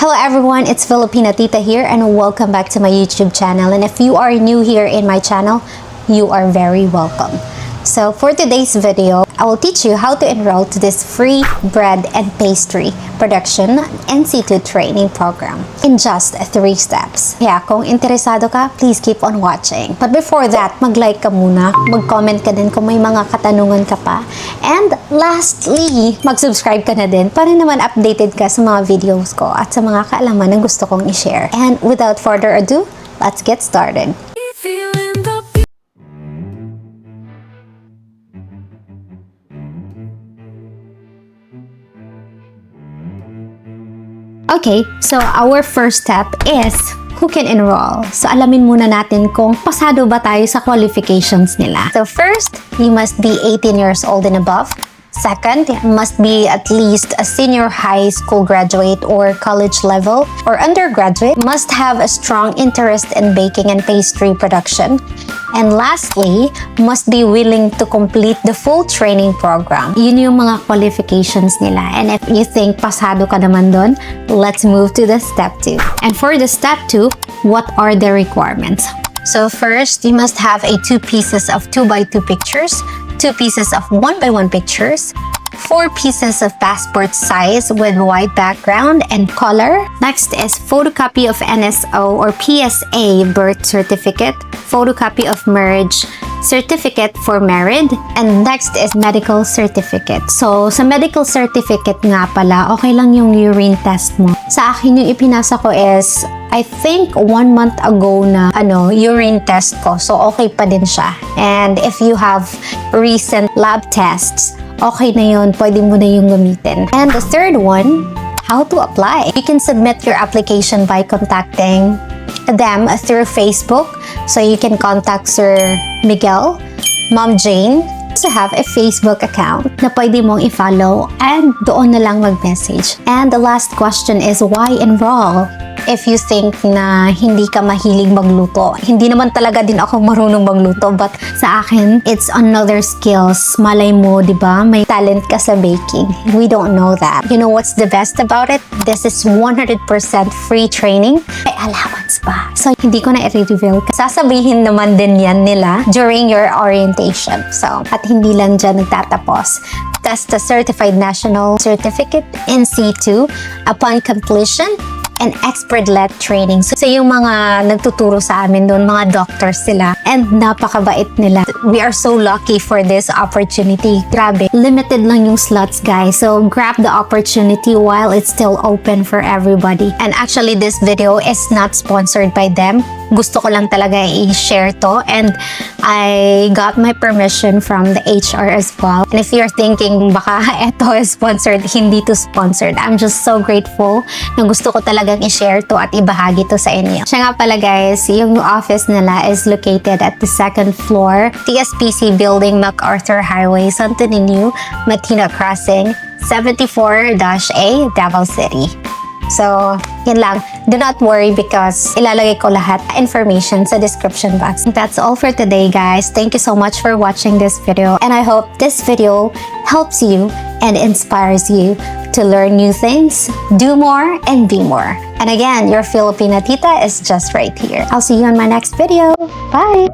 Hello everyone, it's Filipina TIta here and welcome back to my YouTube channel. And if you are new here in my channel, you are very welcome. So for today's video, I will teach you how to enroll to this free bread and pastry production NC II training program in just 3 steps. Kaya kung interesado ka, please keep on watching. But before that, mag-like ka muna, mag-comment ka din kung may mga katanungan ka pa. And lastly, mag-subscribe ka na din para naman updated ka sa mga videos ko at sa mga kaalaman na gusto kong i-share. And without further ado, let's get started. Okay, so our first step is who can enroll. So alamin muna natin kung pasado ba tayo sa qualifications nila. So first, you must be 18 years old and above. Second, must be at least a senior high school graduate or college level or undergraduate. Must have a strong interest in baking and pastry production. And lastly, must be willing to complete the full training program. Yun yung mga qualifications nila. And if you think pasado ka naman dun, let's move to the step 2. And for the step 2, what are the requirements? So first, you must have 2 pieces of 2x2 pictures, 2 pieces of 1x1 pictures, 4 pieces of passport size with white background and color. Next is Photocopy of NSO or PSA Birth Certificate, Photocopy of Marriage Certificate for married, and next is medical certificate. So, sa medical certificate nga pala, okay lang yung urine test mo. Sa akin yung ipinasa ko is, I think 1 month ago na urine test ko. So, okay pa din siya. And if you have recent lab tests, okay na yun. Pwede mo na yung gamitin. And the third one, how to apply. You can submit your application by contacting them through Facebook. So you can contact Sir Miguel, Mom Jane, to have a Facebook account na pwede mong i-follow and doon na lang mag-message. And the last question is, why enroll? If you think na hindi ka mahilig magluto, hindi naman talaga din ako marunong magluto, but sa akin, it's another skills. Malay mo, di ba? May talent ka sa baking. We don't know that. You know what's the best about it? This is 100% free training. May allowance pa. So, hindi ko na i-reveal. Sasabihin naman din yan nila during your orientation. So, at hindi lang dyan nagtatapos. TESDA Certified National Certificate NC II upon completion and expert-led training. So yung mga nagtuturo sa amin doon, mga doctors sila, and napakabait nila. We are so lucky for this opportunity. Grabe, limited lang yung slots, guys. So grab the opportunity while it's still open for everybody. And actually, this video is not sponsored by them. Gusto ko lang talaga i-share to, and I got my permission from the HR as well. And if you're thinking baka eto is sponsored, hindi to sponsored. I'm just so grateful na gusto ko talagang i-share to at ibahagi to sa inyo. Siya nga pala, guys, yung office nila is located at the 2nd floor, TSPC Building, MacArthur Highway, Santo Niño, Matina Crossing, 74-A, Davao City. So, yun lang. Do not worry because ilalagay ko lahat information sa description box. That's all for today, guys. Thank you so much for watching this video. And I hope this video helps you and inspires you to learn new things, do more, and be more. And again, your Filipina TIta is just right here. I'll see you on my next video. Bye!